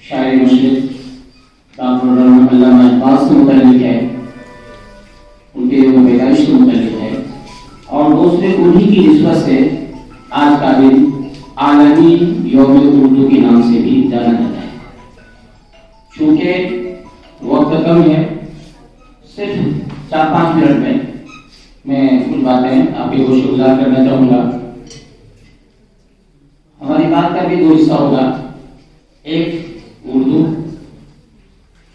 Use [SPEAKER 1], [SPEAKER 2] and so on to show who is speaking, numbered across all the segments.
[SPEAKER 1] شاعر مشرق ڈاکٹر علامہ اقبال سے متعلق ہے، ان کے پیدائش سے متعلق ہے، اور دوسرے انہی کی نسبت سے آج کا دن عالمی یوم اردو کے نام سے بھی جانا جاتا ہے۔ چونکہ وقت کم ہے، صرف 4-5 منٹ میں کچھ باتیں آپ کے گوشت گزار کرنا چاہوں گا۔ ہماری بات کا بھی 2 حصہ ہوگا، ایک اردو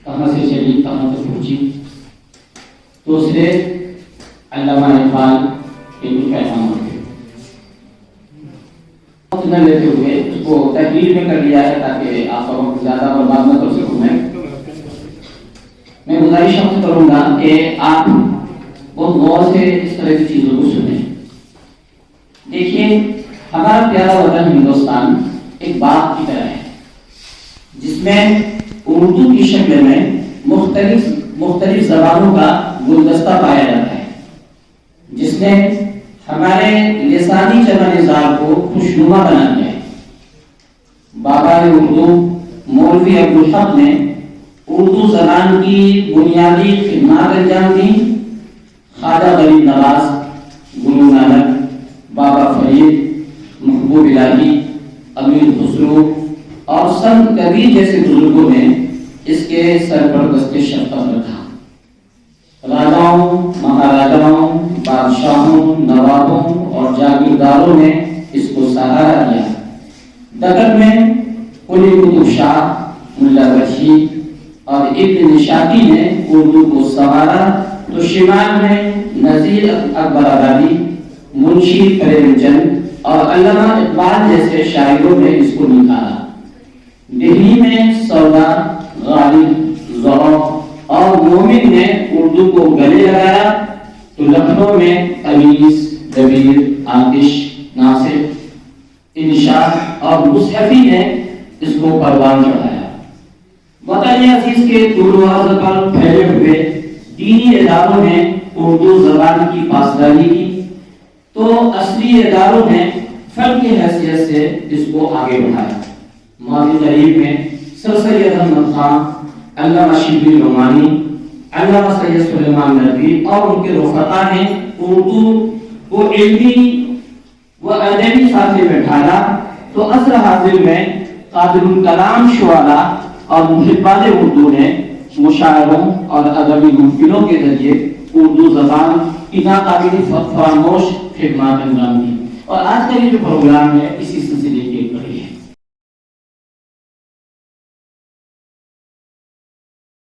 [SPEAKER 1] کہاں سے چلی، کہاں تک پہنچی، دوسرے علامہ اقبال کے کچھ پیغامات نہ لیتے ہوئے اس کو تحریر میں کر لیا ہے تاکہ آپ کا وقت زیادہ برباد نہ کر سکوں۔ میں گزارش آپ سے کروں گا کہ آپ بہت غور سے اس طرح کی چیزوں کو سنیں۔ دیکھیے، ہمارا پیارا وطن ہندوستان ایک باغ کی طرح ہے جس میں اردو کی شکل میں مختلف زبانوں کا گلدستہ پایا جاتا ہے، جس نے ہمارے لسانی چمن نظار کو خوشنما بنا دیا ہے۔ بابا اردو مولوی عبدالحق نے اردو زبان کی بنیادی خدمات انجام دی۔ خواجہ غریب نواز، گرو نانک، بابا فرید، محبوب الہی، امیر خسرو اور سنت کبیر جیسے بزرگوں نے اس کے سر پر دست شفقت رکھا۔ راجاؤں، مہاراجاؤں، بادشاہوں، نوابوں اور جاگیرداروں نے اس کو سہارا دیا۔ دکن میں قلی قطب شاہ، ملا بخشی اور ابن نشاطی نے اردو کو سنوارا، تو شمال میں نذیر اکبر آبادی، منشی پریم چند اور علامہ اقبال جیسے شاعروں نے اس کو نکھارا۔ دہلی میں سودا، غالب، ذوق اور مومن نے اردو کو گلے لگایا، تو لکھنؤ میں انیس، دبیر، آتش، ناصر، انشاء اور مصحفی نے اس کو پروان چڑھایا۔ وطن عزیز کے طول و عرض پر پھیلے ہوئے دینی اداروں نے اردو زبان کی پاسداری کی، تو اصلی اداروں نے فن کی حیثیت سے اس کو آگے بڑھایا۔ ماضی قریب میں سر سید احمد خان، علامہ شبلی نعمانی، علامہ سید سلیمان ندوی اور ان کے رفقا نے اردو کو علمی و ادبی ساتھے میں ڈھالا، تو عصر حاضر میں قادر الکلام شعراء اور محبان اردو نے مشاعروں اور ادبی محفلوں کے ذریعے اردو زبان کی ناقابل فراموش خدمات انجام دی۔ اور آج کا یہ جو پروگرام ہے، اسی